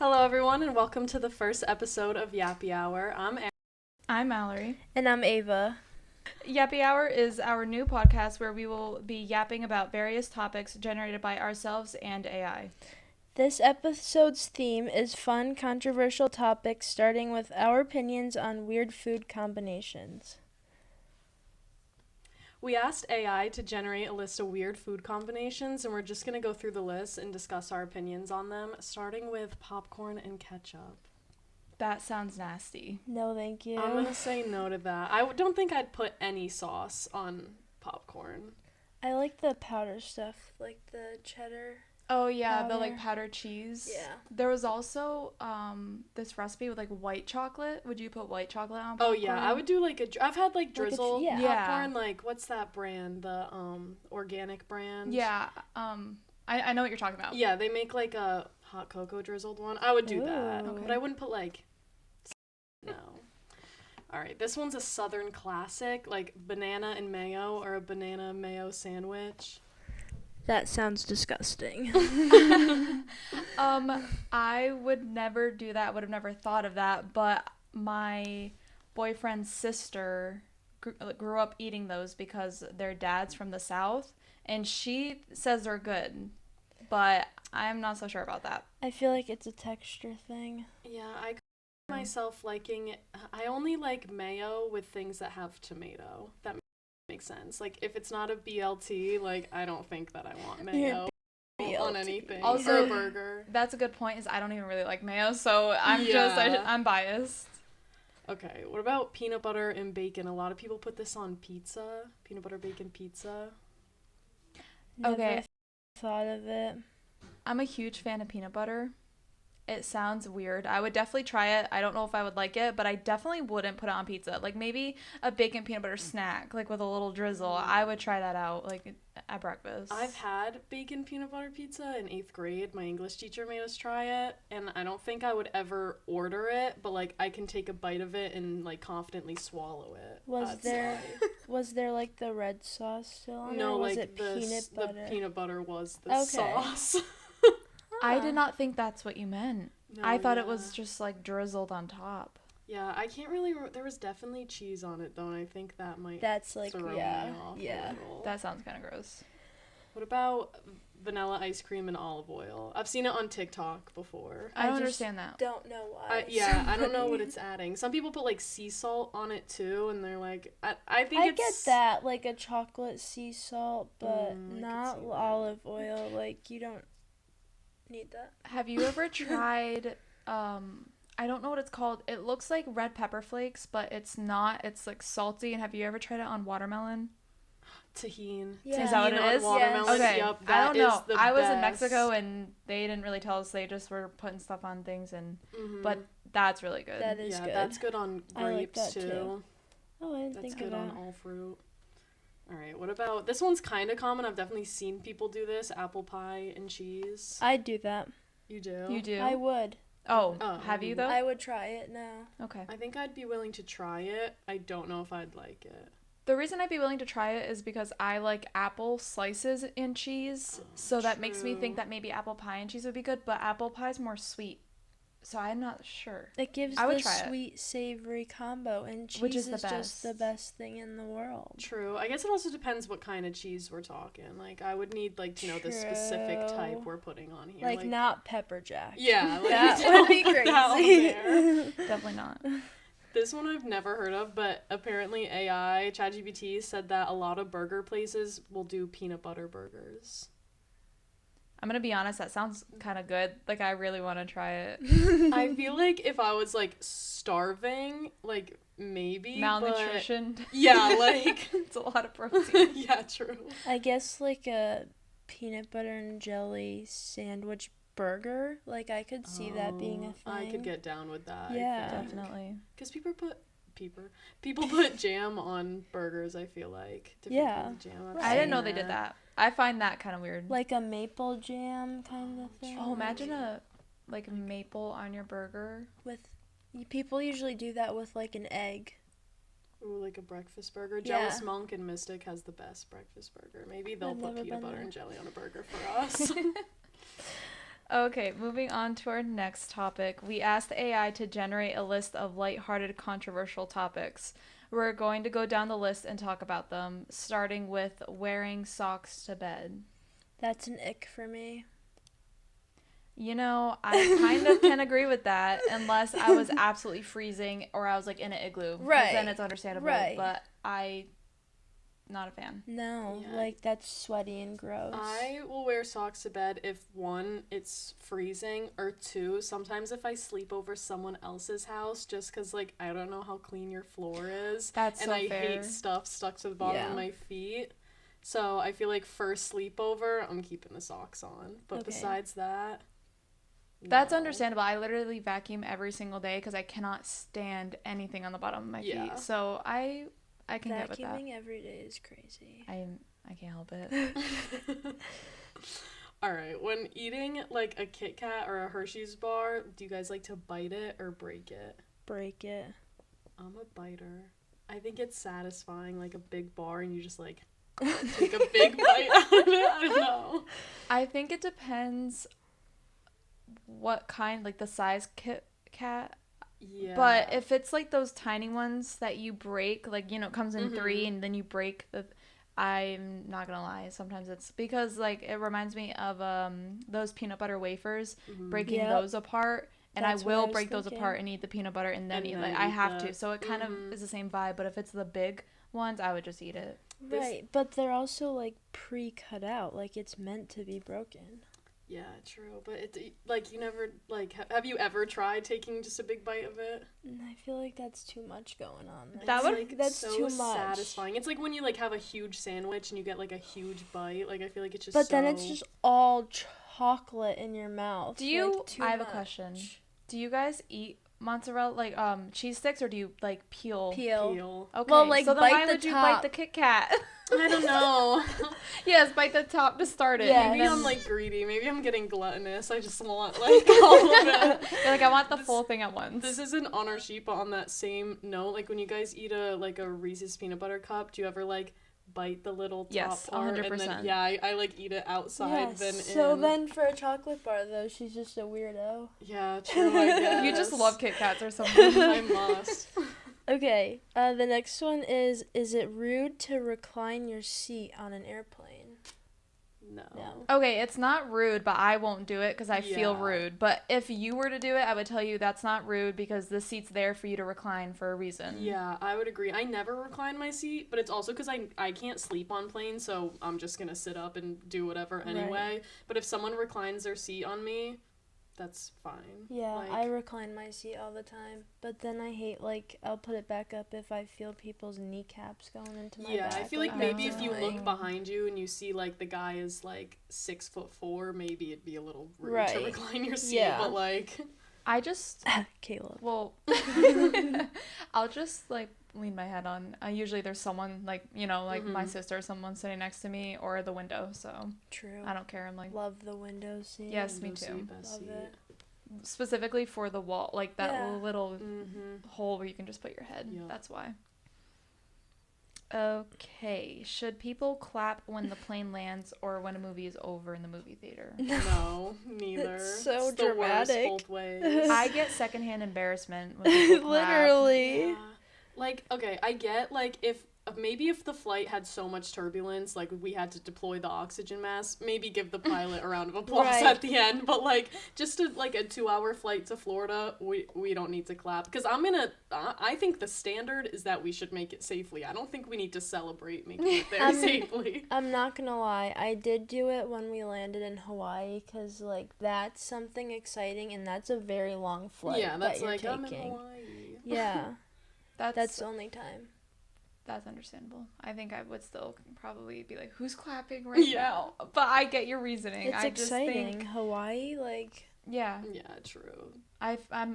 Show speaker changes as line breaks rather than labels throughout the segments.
Hello, everyone, and welcome to the first episode of Yappy Hour. I'm Erin.
I'm Mallory.
And I'm Ava.
Yappy Hour is our new podcast where we will be yapping about various topics generated by ourselves and AI.
This episode's theme is fun, controversial topics, starting with our opinions on weird food combinations.
We asked AI to generate a list of weird food combinations, and we're just going to go through the list and discuss our opinions on them, starting with popcorn and ketchup.
That sounds nasty.
No, thank you.
I'm going to say no to that. I don't think I'd put any sauce on popcorn.
I like the powder stuff, like the cheddar.
Oh yeah,
Powder.
the like powdered cheese.
Yeah.
There was also this recipe with like white chocolate. Would you put white chocolate on
Oh
popcorn?
yeah, I would do I've had like drizzle
yeah.
popcorn, like what's that brand? The organic brand?
Yeah. I know what you're talking about.
Yeah, they make like a hot cocoa drizzled one. I would do that.
Ooh.
But I wouldn't put like no. All right, this one's a southern classic, like banana and mayo or a banana mayo sandwich.
That sounds disgusting.
I would never do that. Would have never thought of that. But my boyfriend's sister grew up eating those because their dad's from the South, and she says they're good. But I'm not so sure about that.
I feel like it's a texture thing.
Yeah, I could see myself liking it. I only like mayo with things that have tomato. That makes sense. Like if it's not a BLT, like I don't think that I want mayo on anything.
Also,
or a burger.
That's a good point. Is I don't even really like mayo, so I'm I'm biased.
Okay, what about peanut butter and bacon? A lot of people put this on pizza. Peanut butter bacon pizza.
Never thought of it.
I'm a huge fan of peanut butter. It sounds weird. I would definitely try it. I don't know if I would like it, but I definitely wouldn't put it on pizza. Like maybe a bacon peanut butter snack, like with a little drizzle. I would try that out, like at breakfast.
I've had bacon peanut butter pizza in 8th grade. My English teacher made us try it, and I don't think I would ever order it, but like I can take a bite of it and like confidently swallow it.
Was there like the red sauce still on
No,
it? Or was
like
it peanut butter?
the peanut butter was the sauce.
I did not think that's what you meant.
No,
I thought it was just like drizzled on top.
Yeah, I can't really there was definitely cheese on it though, and I think that might
That's like
throw me off a little.
That sounds kind of gross.
What about vanilla ice cream and olive oil? I've seen it on TikTok before.
I don't understand that.
Don't know why.
I don't know what it's adding. Some people put like sea salt on it too, and they're like, I think
I
it's...
get that, like a chocolate sea salt, but
I could
not
see that.
olive oil. Like you don't need that.
Have you ever tried I don't know what it's called. It looks like red pepper flakes, but it's not. It's like salty. And have you ever tried it on watermelon?
Tahini.
Yeah.
Is that what it
on
is?
watermelon.
Okay.
Yep,
I don't know.
is the
I was in
best.
Mexico and they didn't really tell us. They just were putting stuff on things and
Mhm.
but that's really good.
That is good.
That's good on
I like
grapes
that too. Oh, I didn't
That's
think
good
of
on
that.
all fruit. All right, what about this one's kind of common. I've definitely seen people do this: apple pie and cheese.
I'd do that.
You do?
You do?
I would.
Oh,
Oh.
have you though?
I would try it now.
Okay.
I think I'd be willing to try it. I don't know if I'd like it.
The reason I'd be willing to try it is because I like apple slices in cheese, so that makes me think
true.
that maybe apple pie and cheese would be good, but apple pie is more sweet. So I'm not sure.
It gives
I would
the
try it.
sweet savory combo, and cheese
Which is the
just the
best.
best thing in the world.
True. I guess it also depends what kind of cheese we're talking. Like, I would need, like, to know the specific type
True.
we're putting on here.
Like not pepper jack.
Yeah, like,
That
don't
would be
put that on
crazy.
there.
Definitely not.
This one I've never heard of, but apparently AI, ChatGPT, said that a lot of burger places will do peanut butter burgers.
I'm gonna be honest, that sounds kind of good. Like, I really want to try it.
I feel like if I was, like, starving, like, maybe,
Malnutrition.
but... Yeah, like...
It's a lot of protein.
Yeah, true.
I guess like a peanut butter and jelly sandwich burger. Like I could see that being a thing.
I could get down with that.
Yeah.
Definitely.
Because people put jam on burgers, I feel like. Different
Yeah.
kinds of jam. I've
I didn't
seen
know they did that. I find that kind of weird.
Like a maple jam kind of thing.
Oh, imagine a maple on your burger.
People usually do that with like an egg.
Ooh, like a breakfast burger.
Yeah.
Jealous Monk and Mystic has the best breakfast burger. Maybe they'll
I've
put
never
peanut
been
butter
there.
and jelly on a burger for us.
Okay, moving on to our next topic. We asked AI to generate a list of lighthearted, controversial topics. We're going to go down the list and talk about them, starting with wearing socks to bed.
That's an ick for me.
You know, I kind of can agree with that, unless I was absolutely freezing or I was like in an igloo.
Right.
Then it's understandable.
Right.
But not a fan.
No,
Yeah.
like that's sweaty and gross.
I will wear socks to bed if one, it's freezing, or two, sometimes if I sleep over someone else's house, just because, like, I don't know how clean your floor is.
That's
and
so
I
fair.
hate stuff stuck to the bottom
Yeah.
of my feet. So I feel like first sleepover, I'm keeping the socks on. But
Okay.
besides that,
That's
no.
understandable. I literally vacuum every single day because I cannot stand anything on the bottom of my
Yeah.
feet. So I can get with that.
Vacuuming every day is crazy.
I can't help it.
All right, when eating like a Kit Kat or a Hershey's bar, do you guys like to bite it or break it?
Break it.
I'm a biter. I think it's satisfying, like a big bar, and you just like take a big bite out of it. I don't know.
I think it depends what kind, like the size Kit Kat.
Yeah.
But if it's like those tiny ones that you break, like, you know, it comes in 3
Mhm.
and then you break I'm not gonna lie, sometimes it's because like it reminds me of those peanut butter wafers, breaking
Yep.
those apart, and
That's
I
what I
will
was
break those
thinking.
apart and eat the peanut butter and then
And
eat,
then
like I
eat
have
the-
to, so it kind of is the same vibe. But if it's the big ones, I would just eat it.
This-
Right, but they're also like pre-cut out, like it's meant to be broken.
Yeah, true. But it like you never like have you ever tried taking just a big bite of it?
And I feel like that's too much going on there.
That
It's,
would-
like,
that's
so
too much.
satisfying. It's like when you like have a huge sandwich and you get like a huge bite. Like I feel like it's just.
But then it's
so-
just all chocolate in your mouth.
Do you?
Like, too
I have a
much.
question. Do you guys eat mozzarella like cheese sticks, or do you like peel?
Peel.
Okay,
Well, like,
so then
bite
why
the
would you bite
top.
the Kit Kat?
I don't know.
Yes, bite the top to start it.
Yeah,
and
Maybe
then-
I'm like greedy. Maybe I'm getting gluttonous. I just want like all of it.
You're like, I want the
This-
full thing at once.
This isn't on our sheet, but on that same note, like when you guys eat a Reese's peanut butter cup, do you ever like bite the little top
Yes,
part?
100%.
And then, yeah, I like eat it outside
Yes.
then
So
in.
then for a chocolate bar though, she's just a weirdo.
Yeah, true. I guess.
You just love Kit Kats or something.
I must.
Okay, the next one is it rude to recline your seat on an airplane?
No.
No.
Okay, it's not rude, but I won't do it because I feel
Yeah.
rude. But if you were to do it, I would tell you that's not rude because the seat's there for you to recline for a reason.
Yeah, I would agree. I never recline my seat, but it's also because I can't sleep on planes, so I'm just gonna sit up and do whatever anyway. But if someone reclines their seat on me, that's fine.
Yeah,
Like,
I recline my seat all the time, but then I hate like I'll put it back up if I feel people's kneecaps going into my
yeah,
back.
I feel like
Oh,
maybe
that's
if you
annoying.
look behind you and you see like the guy is like 6'4", maybe it'd be a little rude to
Right.
recline your seat.
Yeah.
But like,
I just,
Caleb.
well, I'll just like lean my head on. Usually there's someone like, you know, like my
Mhm.
sister or someone sitting next to me or the window. So
True.
I don't care. I'm like,
Love the window seat.
Yes, me
window
too.
seat, best
Love
seat.
it.
specifically for the wall, like that
Yeah.
little
Mm-hmm.
hole where you can just put your head.
Yeah.
That's why. Okay, should people clap when the plane lands or when a movie is over in the movie theater?
No, neither.
It's so
the worst
dramatic.
both ways.
I get secondhand embarrassment when people clap.
Literally.
Yeah. Like, okay, I get, like, if the flight had so much turbulence, like, we had to deploy the oxygen mask, maybe give the pilot a round of applause
Right.
at the end, but, like, just a 2-hour flight to Florida, we don't need to clap, because I think the standard is that we should make it safely. I don't think we need to celebrate making it there safely.
I'm not gonna lie, I did do it when we landed in Hawaii, because, like, that's something exciting, and that's a very long flight
Yeah, that's
that you're
like, I'm in
taking.
Hawaii.
Yeah, that's
That's
the only time.
that's understandable. I think I would still probably be like, "Who's clapping right
Yeah.
now?" But I get your reasoning.
It's
I just
exciting.
think,
Hawaii, like,
yeah,
Yeah, true.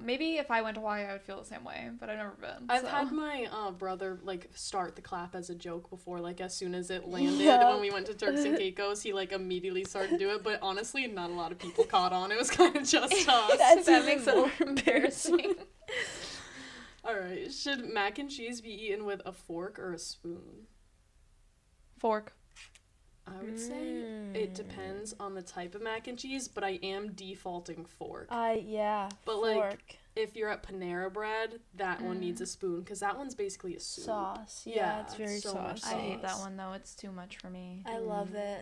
maybe if I went to Hawaii, I would feel the same way. But I've never been.
I've
so.
had my brother like start the clap as a joke before, like as soon as it landed
Yeah.
when we went to Turks and Caicos, he like immediately started to do it, but honestly not a lot of people caught on. It was kind of just us.
That's
that
even
makes it
more
more embarrassing.
Alright, should mac and cheese be eaten with a fork or a spoon?
Fork.
I would say it depends on the type of mac and cheese, but I am defaulting fork.
Yeah,
But
fork.
like, if you're at Panera Bread, that one needs a spoon because that one's basically a soup.
Sauce. Yeah, it's very
so much
saucy.
I hate that one though. It's too much for me.
I love it.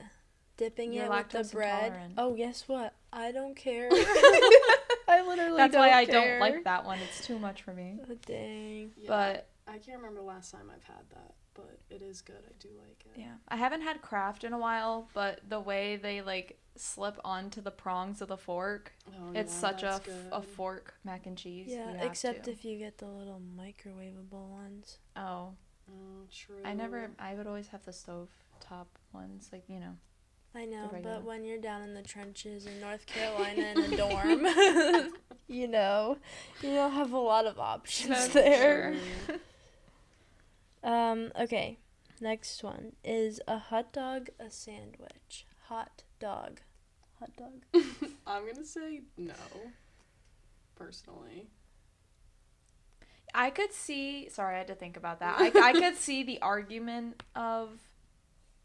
Dipping
You're
it with the
lactose
bread.
intolerant.
Oh, guess what? I don't care. I literally
That's
don't
why I
care.
don't like that one. It's too much for me.
Oh, dang.
Yeah,
But
I can't remember the last time I've had that, but it is good. I do like it.
yeah, I haven't had Kraft in a while, but the way they like slip onto the prongs of the fork, it's such a fork mac and cheese.
Yeah, except if you get the little microwavable ones.
Oh,
true.
I would always have the stove top ones, like, you know.
I know,
regular.
but when you're down in the trenches in North Carolina in a dorm, you know, you don't have a lot of options there. Okay, next one. Is a hot dog a sandwich? Hot dog. Hot dog.
I'm gonna say no, personally.
I could see, sorry, I had to think about that. I could see the argument of,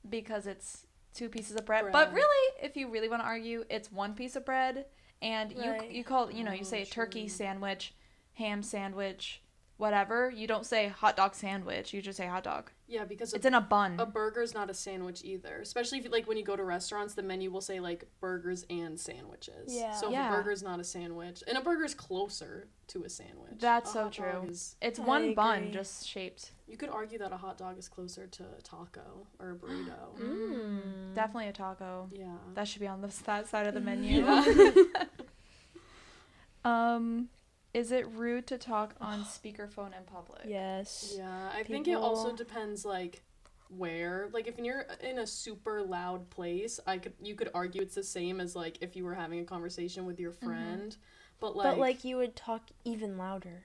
because it's 2 pieces of bread. But really, if you really want to argue, it's 1 piece of bread, and you call, you know, you say turkey sandwich, ham sandwich, whatever. You don't say hot dog sandwich. You just say hot dog.
Yeah, because
it's in a bun.
A burger's not a sandwich either. Especially if, like, when you go to restaurants, the menu will say, like, burgers and sandwiches.
Yeah.
So if a burger's not a sandwich, and a burger's closer to a sandwich.
That's so true. It's one bun, just shaped.
You could argue that a hot dog is closer to a taco or a burrito.
Definitely a taco.
Yeah.
That should be on that side of the menu. Is it rude to talk on speakerphone in public?
Yes.
Yeah, I think it also depends, like, where. Like, if you're in a super loud place, you could argue it's the same as, like, if you were having a conversation with your friend. But like
you would talk even louder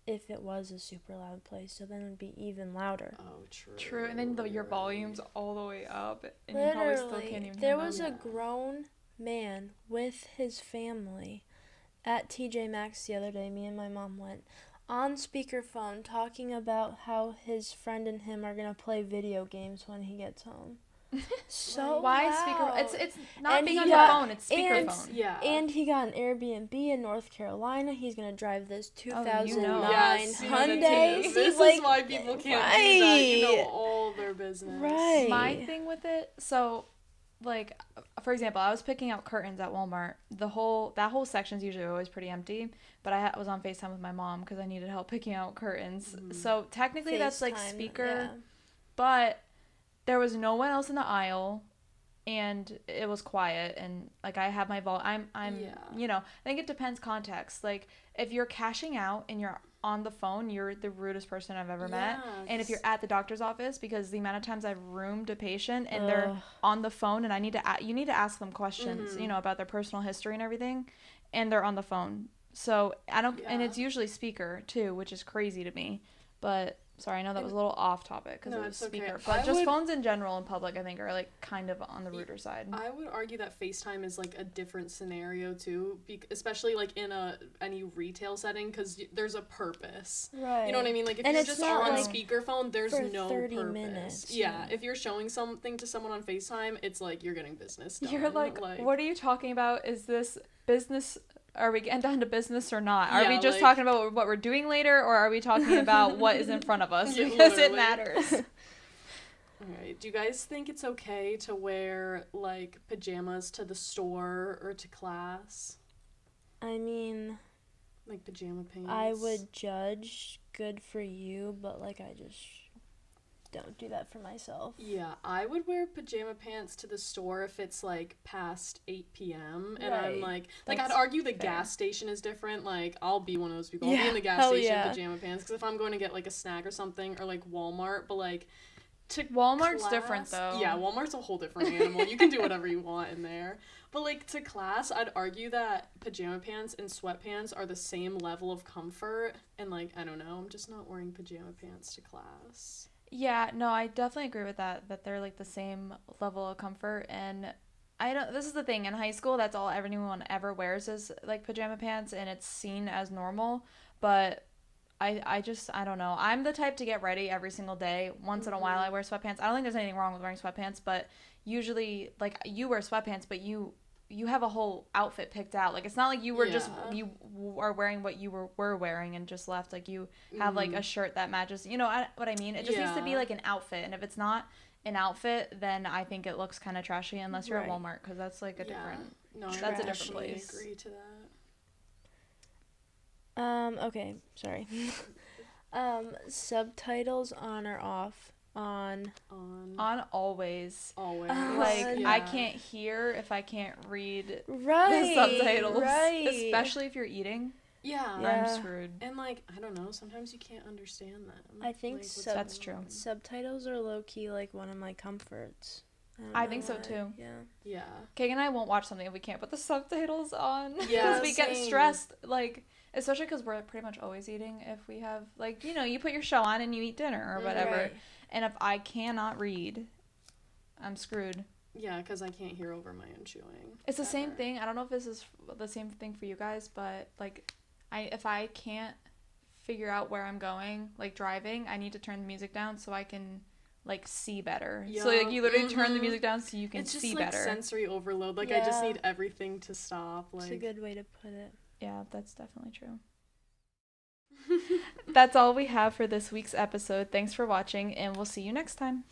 if it was a super loud place, so then it would be even louder.
Oh, true.
True, and then your volume's all the way up, and
Literally,
you probably still can't even
there was a grown man with his family at TJ Maxx the other day. Me and my mom went on speakerphone talking about how his friend and him are gonna play video games when he gets home. So
why
loud.
It's not being on your phone, it's speakerphone.
Yeah.
And he got an Airbnb in North Carolina. He's gonna drive this 2009
Hyundai. This is why people can't do that. You know all their business.
Right.
My thing with it, so, like, for example, I was picking out curtains at Walmart. That whole section's usually always pretty empty, but I was on FaceTime with my mom because I needed help picking out curtains. So technically that's like speaker, but there was no one else in the aisle, and it was quiet, and like I have my you know, I think it depends context. Like, if you're cashing out and you're on the phone, you're the rudest person I've ever met. And if you're at the doctor's office, because the amount of times I've roomed a patient and they're on the phone, and you need to ask them questions, you know, about their personal history and everything, and they're on the phone. So and it's usually speaker too, which is crazy to me. But sorry, I know that was a little off topic because it was speaker. But just phones in general in public, I think, are like kind of on the ruder side.
I would argue that FaceTime is like a different scenario too, especially like in any retail setting, because there's a purpose.
Right.
You know what I mean? Like, if you're just on speakerphone, there's no
30
purpose.
minutes.
Yeah. If you're showing something to someone on FaceTime, it's like you're getting business done.
You're like, what are you talking about? Is this business? Are we getting down to business or not? Are we just talking about what we're doing later, or are we talking about what is in front of us? Because it matters.
Alright, do you guys think it's okay to wear, like, pajamas to the store or to class?
I mean,
like pajama pants?
I would judge, good for you, but, like, I just don't do that for myself.
Yeah, I would wear pajama pants to the store if it's, like, past 8 p.m. And I'm like, I'd argue the gas station is different. Like, I'll be one of those people. I'll be in the gas station in pajama pants, because if I'm going to get, like, a snack or something, or, like, Walmart, but, like, to
Walmart's
class,
different, though.
Yeah, Walmart's a whole different animal. You can do whatever you want in there. But, like, to class, I'd argue that pajama pants and sweatpants are the same level of comfort. And, like, I don't know, I'm just not wearing pajama pants to class.
Yeah, no, I definitely agree with that they're, like, the same level of comfort. And this is the thing, in high school, that's all anyone ever wears is, like, pajama pants, and it's seen as normal. But I don't know. I'm the type to get ready every single day. Once in a while I wear sweatpants. I don't think there's anything wrong with wearing sweatpants, but usually, like, you wear sweatpants, but you have a whole outfit picked out. Like, it's not like you were just, you are wearing what you were wearing and just left. Like, you have, like, a shirt that matches. You know what I mean? It just needs to be, like, an outfit. And if it's not an outfit, then I think it looks kind of trashy unless you're at Walmart, because that's, like, a different...
No,
that's a different place.
I agree to that.
Okay, sorry. Subtitles on or off? On
always.
Always.
Like, I can't hear if I can't read
the
subtitles. Especially if you're eating.
Yeah.
I'm screwed.
And, like, I don't know, sometimes you can't understand them.
I think
that's true.
Subtitles are low-key, like, one of my comforts.
I think so, too.
Yeah.
Kate and I won't watch something if we can't put the subtitles on.
Yeah,
Because we get stressed, like... Especially because we're pretty much always eating if we have, like, you know, you put your show on and you eat dinner or whatever.
Right.
And if I cannot read, I'm screwed.
Yeah, because I can't hear over my own chewing.
It's the same thing. I don't know if this is the same thing for you guys, but, like, if I can't figure out where I'm going, like, driving, I need to turn the music down so I can, like, see better.
Yeah.
So, like, you literally turn the music down so you can see better.
It's just, like, sensory overload. Like, I just need everything to stop. Like,
it's a good way to put it.
Yeah, that's definitely true. That's all we have for this week's episode. Thanks for watching, and we'll see you next time.